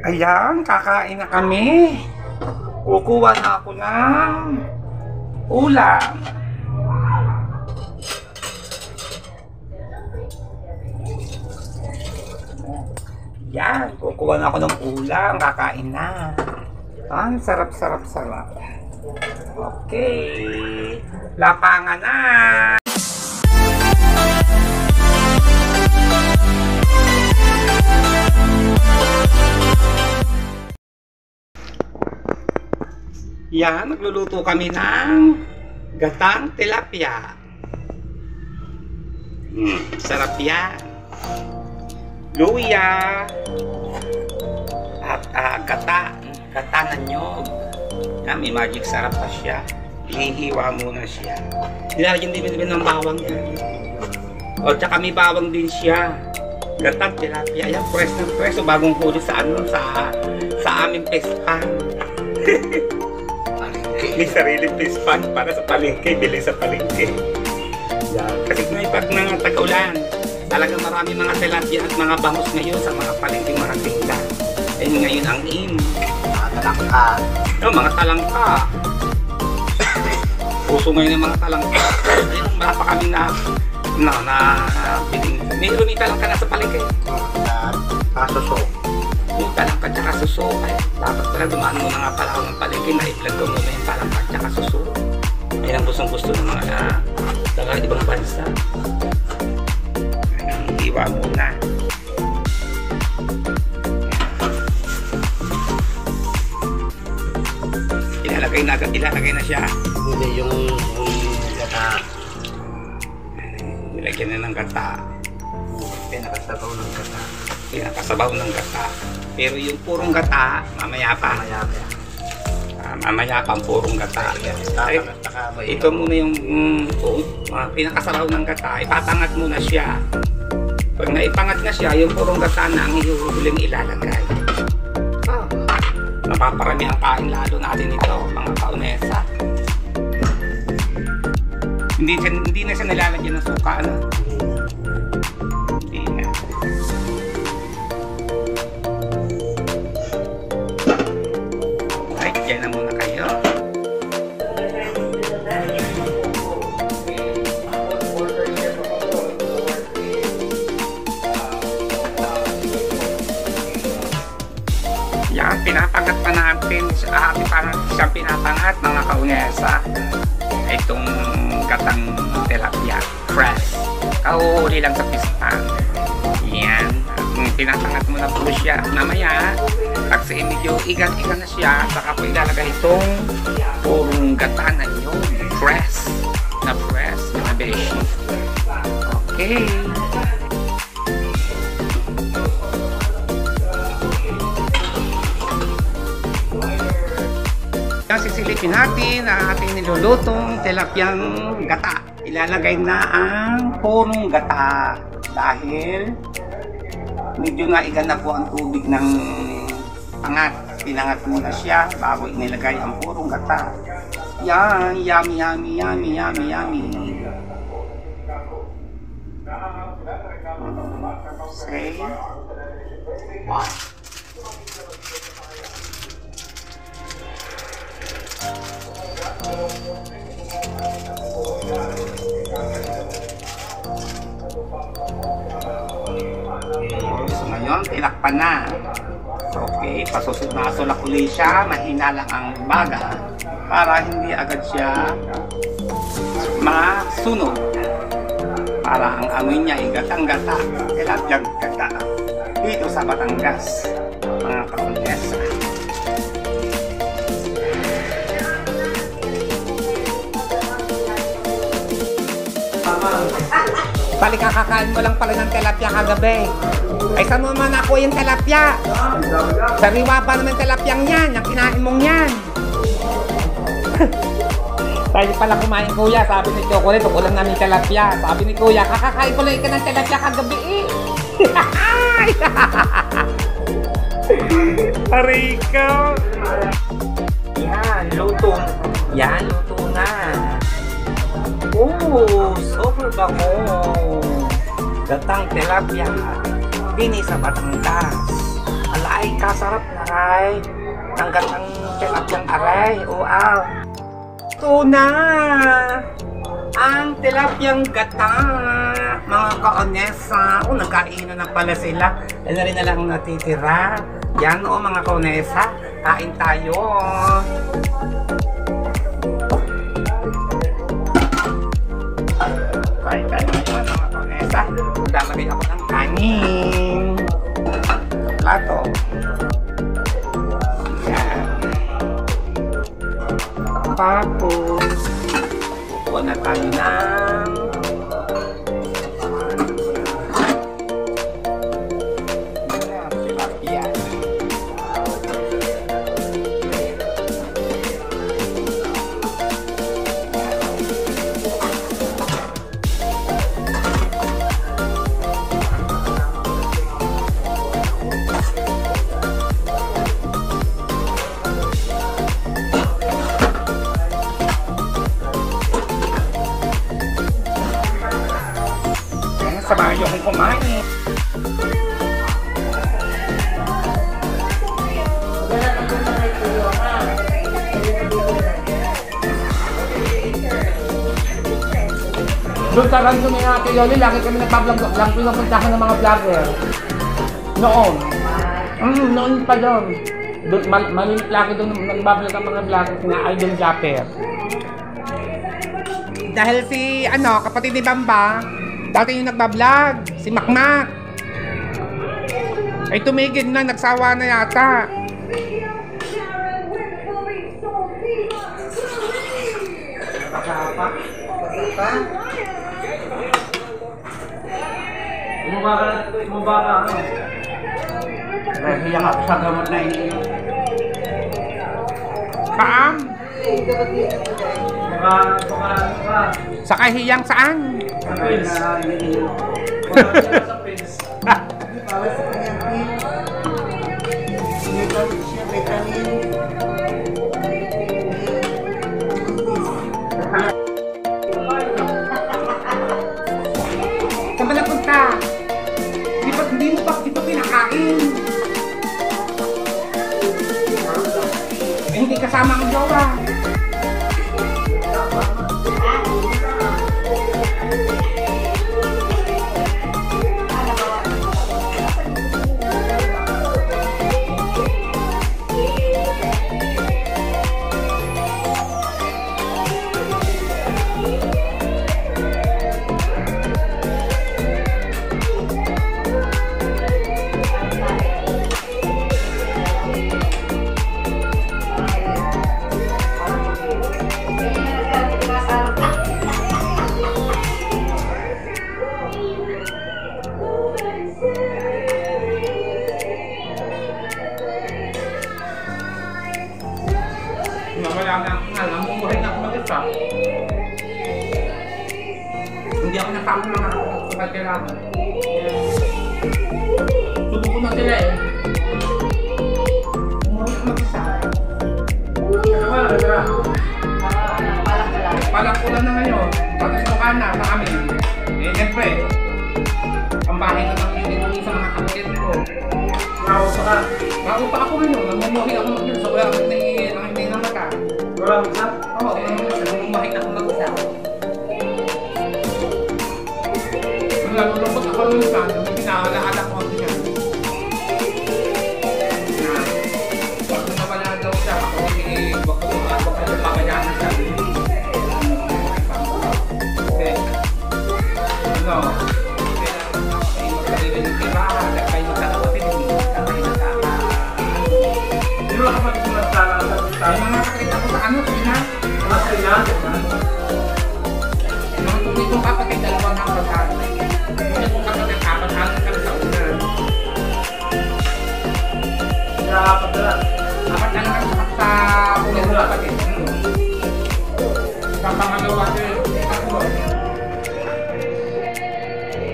Ayan, kakain na kami. Kukuha na ako ng ulam. Yan, kukuha na ako ng ulam. Kakain na. Ang sarap. Okay. Lapangan na. Yan, magluluto kami ng gatang tilapia. Sarap yan. Luya at gata na nyog. Yan, may magic sarap pa siya. Hinihiwa muna siya. Nilalagyan din ng bawang yan. O, tsaka may bawang din siya. Gatang tilapia. Yan, fresh na fresh. So, bagong huli sa aming pespan. May sariling pispan para sa palengke, bili sa palengke. Yan. Kasi ngayon pag mga tag-ulan, talagang marami mga tilapia at mga bangus ngayon sa mga palengke maratingla. Eh ngayon ang mga talangka. Mga talangka. Puso ngayon ng mga talangka. Ayun, wala pa kami na biling. May rumita lang ka na sa palengke. Kasuso. Yung talangka tsaka suso, ay dapat pala dumaan mo na nga pala ako ng palengke na i-vlog ko muna yung talangka tsaka suso. Yan ang gustong-gusto ng mga taga ibang bansa. Hiwa muna. Ilalagay na siya. Hindi yung gata. Nilagyan na ng gata. Pinakasabaw ng gata. Pinakasabaw ng gata. Pero yung purong gata, mamaya pa. Mamaya pa ang purong gata. Ito muna yung pinakasabaw ng gata. Ipapangat muna siya. Pag naipangat na siya, yung purong gata na ang hihuhuling ilalagay. Napaparami ang kain lalo natin ito, mga kaunesa. Hindi na siya nilalagyan ng suka, ano? Hindi na. Right, dyan na muna kayo. Yan, pinapangat pa natin siyang pinapangat mga kaunesa. Itong gatang tilapia fresh. Kahuhuli lang sa pispan. Yan, pinapangat mo na po siya. Mamaya, kasi medyo igan-igan na siya, saka po ilalagay itong purong gata na yun. Fresh na beshi. Okay. Sisilipin natin ang ating nilulutong tilapyang gata. Ilalagay na ang purong gata dahil medyo naigan na po ang tubig ng pangat. Pinangat muna siya bago inilagay ang purong gata. Yan, yummy. Say, wow. So ngayon, tinakpan na. Okay, pasusunod ulit siya. Mahina lang ang baga para hindi agad siya masunog. Para ang amoy niya ay gatang-gata. Tilapyang gata. Dito sa Batangas, mga kaunesa. Balik kakakain mo lang pala ng tilapia kagabi. Ay saan mo naman ako yung tilapia? Sariwa pa naman tilapyang yan. Yung kinain mong yan. Tayo pala kumain kuya. Sabi ni Chocolate, ulam namin tilapia. Sabi ni kuya, kakakain ko lang ka ng tilapia kagabi eh. Arika. Yan, luto. Yan, luto na. Oh, super bango. Gatang tilapia. Bini sa Batangas. Alay ka. napakasarap na aray. Tanggat ang tilapyang aray. Wow. Ito na ang tilapyang gata, mga kaonesa. Nagkainan na pala sila. Ano rin na lang natitira. Yan mga kaonesa. Kain tayo. Kain tayo mga kaonesa. Lalagay ako ng kanin. Plato. Yan. Tapos kuha na tayo ng tilapia. Samahan niyo akong kumain. Doon sa random yung Ate Yoli, lagi kami nagpa-vlog, lagi pinapuntahan ng mga vlogger. Noon. Noon pa doon. Malilit lagi doon nagbablog ang mga vlogger na Idol Japper. Dahil si, kapatid ni Bamba, dati yung nagbablog, si Makmak. Ay tumigil na, nagsawa na yata. Mubaka ako. Hiyak ako sa gamot na iniinom. Kaam? Sa kahiyang saan? Sa pins. Sa pins. Para sa kanyang pin. Siya vitamin. Saan ba napunta? Hindi mo pa pinakain. Hindi kasama ang jowa. Namumuhay na ako mag-isa. Hindi ako natamo mga kapag-kailangan. Subo ko na sila eh. Umuhay ako mag-isa. Palak ko na ngayon. Pag-ito ka na sa amin. Siyempre, ang bahay na nang sa mga kapatid ko. Naupa ka. Naupa ako ngayon. Namumuhay ako mag-isa. Wala ang hindi na mata. Walang isa? Oo, namumuhay na ako mag-isa. Nalulungkot ako minsan. Pinaalala ko ang ganyan. Pag nawala daw siya, ako wag ko pabayaan siya. Okay. Magkakailan ng iba, kayo magkakapatid, kayo nagkaka. Hindi mo kapatid mo nagkakapatid? Ay, mga nakakita ko sa sila? Sila? Mga tunay kong kapatid, dalawang kapatid. Tunay kong kapatid, apat kami sa una. Sila apat na lang? Apat na lang sa tunay kong kapatid. Sa pangalawa din, ako.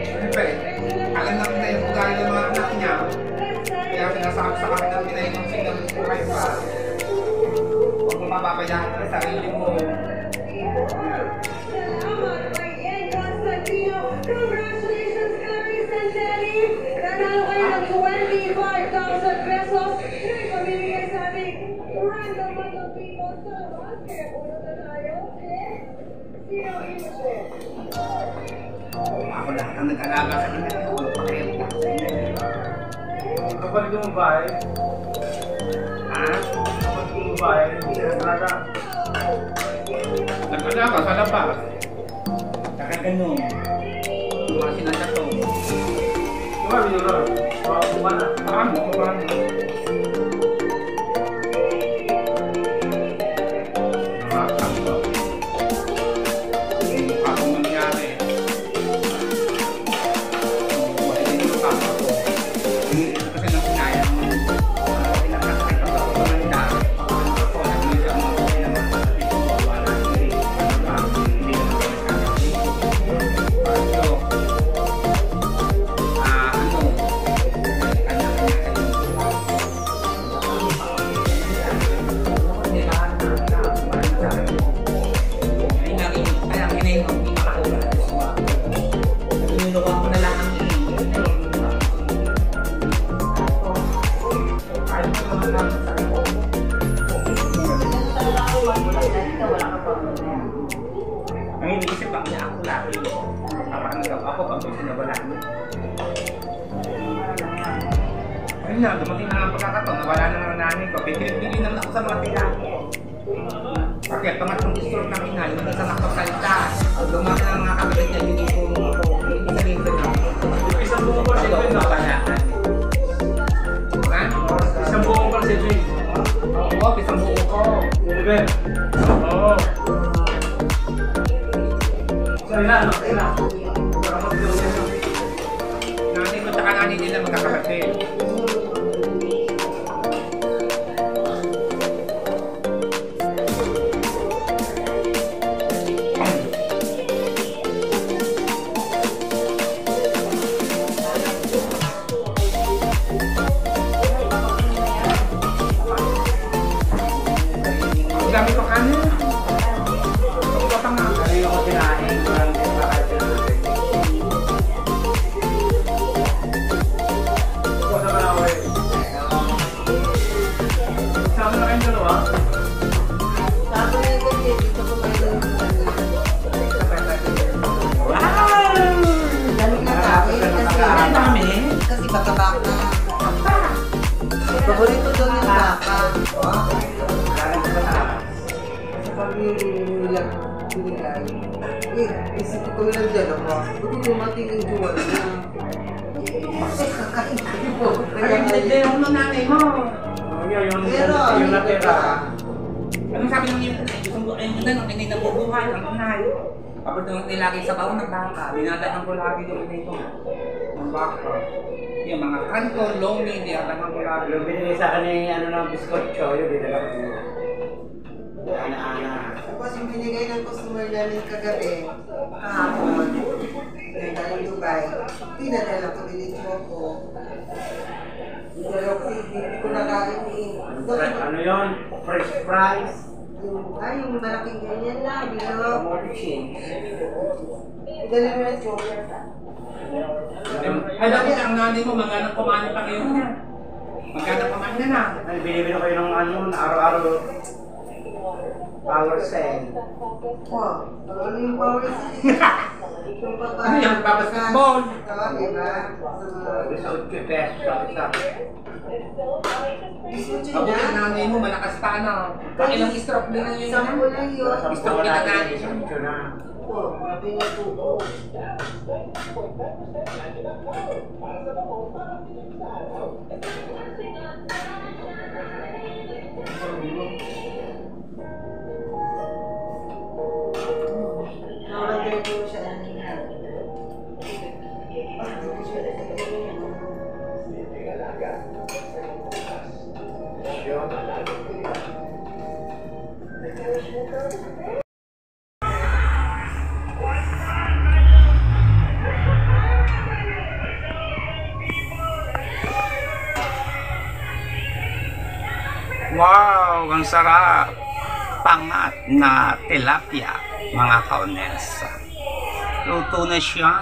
Siyempre, alam namin na yung ugali ng mga anak niya. Kaya sinasabi sa kami ng pinahingang silang buhay pa. Huwag mo mapapayahan sa sarili mo. Congratulations, Clarice and Jenny! Nanalo kayo ng 25,000 pesos Ako lahat ang nag-alaga sa inyo. Pakita sa inyo. Kapag yung bahay, Ha? kapag yung bahay, nag-alaga. Nag-alaga sa labas. Saka ganun. Mga sinasatong. Diba, binuro? Kumana. Ano? Ano? Nakakakto. Akong nangyari. Wala din yung papa ko. Ito kasi nang sinaya mo. Ilang nakakita ko ako ng dami. Ako, nag-iisa mo ako ng mga kapatid ko. Wala hindi. Hindi na ako nagkakapit. So, ano? Ang iniisip lang niya ako lagi. Parang ako pag sinawalan niya. Ayun na, dumating na ang pagkakataon, nawala na ng nanay ko. Pinipili naman ako sa mga tilapia. Bakit? Pangatlong stroke ng ina, yung isa nakasalita. Dumami na mga kapatid niya, hindi ko ako. Hindi sabihin ko na. Isang buong pa siya Pagod na. na pala. Ha? Isang buong pa siya Jay. Oo, isang buo ko. Diba? Oo. Sorry na, ano? Sorry na. Karamot yung ano. Nanay ko tsaka nanay nila magkakapatid. Ang dami ko kanin. Ito pa nga. Kanina ko kinain. Walang bakal kinain. Ikaw naman ako eh. Sama na kayong dalawa? Sabi na yung kasi, dito ko kayo ng Wow! Dami na kami. Ang dami. Kasi baka-baka. Paborito doon yung baka. Galing sa taas. Pag nilang binigay. Isip ko kami ng dalawa. Buti dumating yung juwan na. Bakit kakain kayo po? Ay, hindi yung nanay mo. Pero, yung natira. Anong sabi ng yung gusto mo ayun na nung inay nabubuhay ang unay. Kapag nung nilagay sa baon ng baka, dinadahan ko lagi yung inay ko. Ang baka. Yung mga kanto, lomi, dinadahan ko lagi. Yung binigay sa akin yung ano ng biskotso, yun dinala ko niya. Ana-ana. Tapos yung binigay ng customer namin kagabi, kahapon, na galing Dubai, pinadala ko din yung choco. Pinadala ko, hindi ko nakain eh. Ano yun? Fresh fries. Yung malaking ganyan na, bilog. Mochi. Pinadala mo ng choco. Ay, dapat ang nanay mo, maghanap kumain pa kayo niya. Maghanap kumain na na. Ay, binibili ko ng ano, araw-araw. Power cell. Wow, ano yung power yung Ano yung basketball? Oo, diba? Sa 8 pesos ang isa. Kapag ang nanay mo, malakas pa na. Ilang stroke din ang yun. Sampo lang yun. Stroke din ang nanay. Isang na. Oo, grabe na po. Nakagay ko siya kanina. Hindi ko siya Wow, ang sarap! Pangat na tilapia, mga kaunesa. Luto na siya.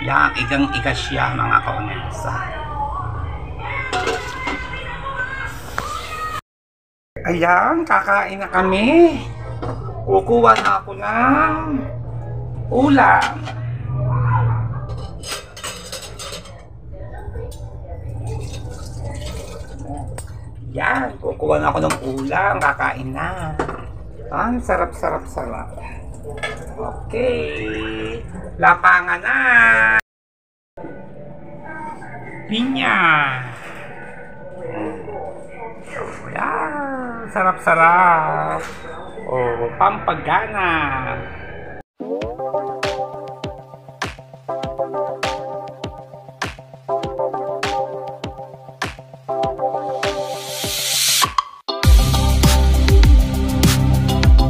Yan, igang-iga siya, mga kaunesa. Ayan, kakain na kami. Kukuha na ako ng ulam. Yan, kukuha na ako ng ulam. Kakain na. Ang sarap. Okay. Lapangan na. Pinya. Yan, sarap. Oh, pampagana.